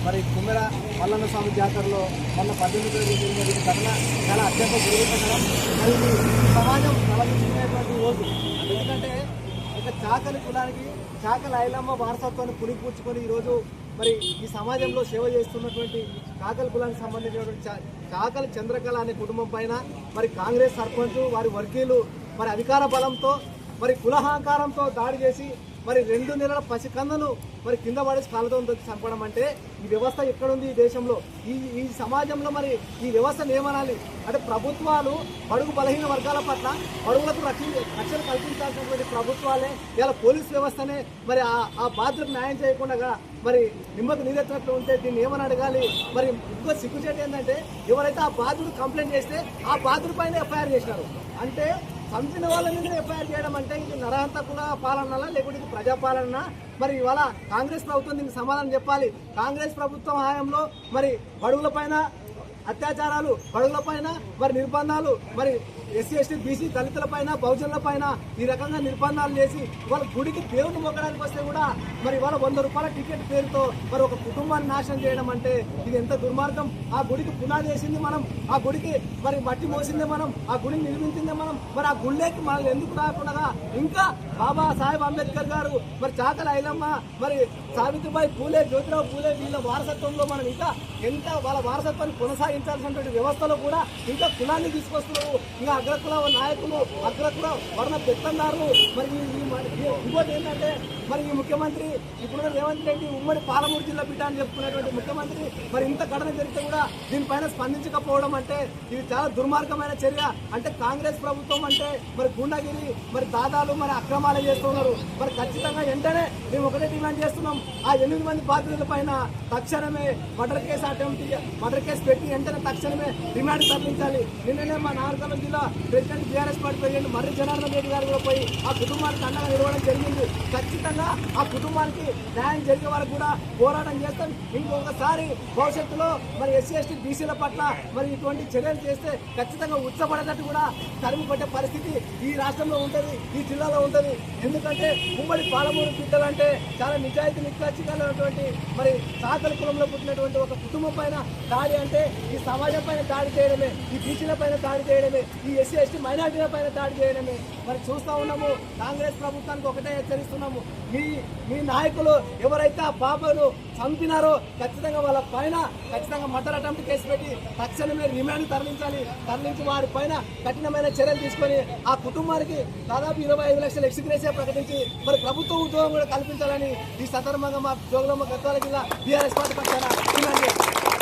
మరి కుమ్మెర మల్లన్న స్వామి జాతరలో మొన్న 18 జరిగిన ఘటన చాలా అత్యంత దురదృష్టకరం. మరి ఈ సమాజం తలదించుకునేటువంటి రోజు. ఎందుకంటే ఒక చాకలి కులానికి చాకలి ఐలమ్మ వారసత్వాన్ని పులిపూర్చుకొని ఈరోజు మరి ఈ సమాజంలో సేవ చేస్తున్నటువంటి చాకలి కులానికి సంబంధించినటువంటి చాకలి చంద్రకళ అనే కుటుంబం పైన మరి కాంగ్రెస్ సర్పంచ్ వారి వర్గీయులు మరి అధికార బలంతో మరి కులహంకారంతో దాడి చేసి మరి 2 నెలల పసికందను మరి కింద పడేసి కాళ్ళతో చంపడం అంటే ఈ వ్యవస్థ ఎక్కడుంది ఈ దేశంలో? ఈ సమాజంలో మరి ఈ వ్యవస్థను ఏమనాలి అంటే ప్రభుత్వాలు బడుగు బలహీన వర్గాల పట్ల బడుగులకు రక్షణ కల్పించాల్సినటువంటి ప్రభుత్వాలే ఇలా పోలీస్ వ్యవస్థనే మరి ఆ బాధ్యతకు న్యాయం చేయకుండా మరి నిమ్మకు నీరెత్తినట్లు ఉంటే దీన్ని ఏమని అడగాలి? మరి ఇంకో సిగ్గుచేటు ఏంటంటే ఎవరైతే ఆ బాధ్యుడు కంప్లైంట్ చేస్తే ఆ బాధ్యుడి పైన ఎఫ్ఐఆర్ చేసినారు. అంటే చంపిన వాళ్ళ మీద ఎఫ్ఐఆర్ చేయడం అంటే ఇది నరహంతకుల పాలన లేకుంటే ఇది ప్రజాపాలన? మరి ఇవాళ కాంగ్రెస్ ప్రభుత్వం దీనికి సమాధానం చెప్పాలి. కాంగ్రెస్ ప్రభుత్వం హయాంలో మరి బడుగుల పైన అత్యాచారాలు, బడుగుల పైన మరి నిర్బంధాలు, మరి ఎస్సీ ఎస్టీ బీసీ దళితుల పైన బహుజనుల పైన ఈ రకంగా నిర్బంధాలు చేసి వాళ్ళ గుడికి దేవుని మొక్కడానికి వస్తే కూడా మరి వాళ్ళ 100 రూపాయల టికెట్ పేరుతో మరి ఒక కుటుంబాన్ని నాశనం చేయడం అంటే ఇది ఎంత దుర్మార్గం. ఆ గుడికి పునాది వేసింది మనం, ఆ గుడికి మరి మట్టి మోసిందే మనం, ఆ గుడిని నిర్మించిందే మనం. మరి ఆ గుళ్ళేకి మనల్ని ఎందుకు రాకుండా ఇంకా బాబా సాహెబ్ అంబేద్కర్ గారు మరి చాకలి ఐలమ్మ మరి సావిత్రిబాయి పూలే జ్యోతిరావు పూలే వీళ్ళ వారసత్వంలో మనం ఇంకా ఎంత వాళ్ళ వారసత్వాన్ని కొనసాగించాల్సినటువంటి వ్యవస్థలో కూడా ఇంకా కులాన్ని తీసుకొస్తున్నారు. ఇంకా అగ్రకుల నాయకులు, అగ్రకుల వర్ణ పెత్తందారులు. మరి ఇంకోటి ఏంటంటే మరి ఈ ముఖ్యమంత్రి ఇప్పుడు రేవంత్ రెడ్డి ఉమ్మడి పాలమూరు జిల్లా బిడ్డ అని చెప్పుకునేటువంటి ముఖ్యమంత్రి మరి ఇంత ఘటన జరిగితే కూడా దీనిపైన స్పందించకపోవడం అంటే ఇది చాలా దుర్మార్గమైన చర్య. అంటే కాంగ్రెస్ ప్రభుత్వం అంటే మరి గుండాగిరి మరి దాదాలు మరి అక్రమాలు చేస్తున్నారు. మరి ఖచ్చితంగా వెంటనే మేము ఒకటే డిమాండ్ చేస్తున్నాం, ఆ 8 మంది బాధితుల పైన తక్షణమే మర్డర్ కేసు పెట్టి వెంటనే తక్షణమే రిమాండ్ తరలించాలి. నిన్ననే మా నాగరికర్నూలు జిల్లా ప్రెసిడెంట్ టీఆర్ఎస్ పార్టీ ప్రెసిడెంట్ మర్రి జనార్దన్ రెడ్డి గారు కూడా పోయి ఆ కుటుంబానికి అండగా నిలవడం జరిగింది. ఖచ్చితంగా ఆ కుటుంబానికి న్యాయం జరిగే వరకు కూడా పోరాటం చేస్తాం. ఇంకొకసారి భవిష్యత్తులో మరి ఎస్సీ ఎస్టీ బీసీల పట్ల మరి ఇటువంటి చర్యలు చేస్తే ఖచ్చితంగా ఉచ్చపడేటట్టు కూడా తరిమి పట్టే పరిస్థితి ఈ రాష్ట్రంలో ఉంటుంది, ఈ జిల్లాలో ఉంటుంది. ఎందుకంటే ఉమ్మడి పాలమూరు బిడ్డలంటే చాలా నిజాయితీ నిక్కచ్చినటువంటి మరి చాకలి కులంలో పుట్టినటువంటి ఒక కుటుంబం పైన దాడి అంటే ఈ సమాజం పైన దాడి చేయడమే, ఈ బీసీల పైన దాడి చేయడమే, ఈ ఎస్సీ ఎస్టీ మైనార్టీల పైన దాడి చేయడమే. మరి చూస్తూ ఉన్నాము. కాంగ్రెస్ ప్రభుత్వానికి ఒకటే హెచ్చరిస్తున్నాము, మీ నాయకులు ఎవరైతే ఆ బాబాను చంపినారో ఖచ్చితంగా వాళ్ళ పైన ఖచ్చితంగా మర్డర్ అటెంప్ట్ కేసు పెట్టి తక్షణమే రిమాండ్ తరలించి వారి పైన కఠినమైన చర్యలు తీసుకొని ఆ కుటుంబానికి దాదాపు 25 లక్షల ఎక్స్గ్రేషియా ప్రకటించి మరి ప్రభుత్వ ఉద్యోగం కూడా కల్పించాలని ఈ సందర్భంగా మా జోగులాంబ గద్వాల జిల్లా టీఆర్ఎస్ పార్టీ పక్షాన డిమాండ్ చేస్తున్నాం.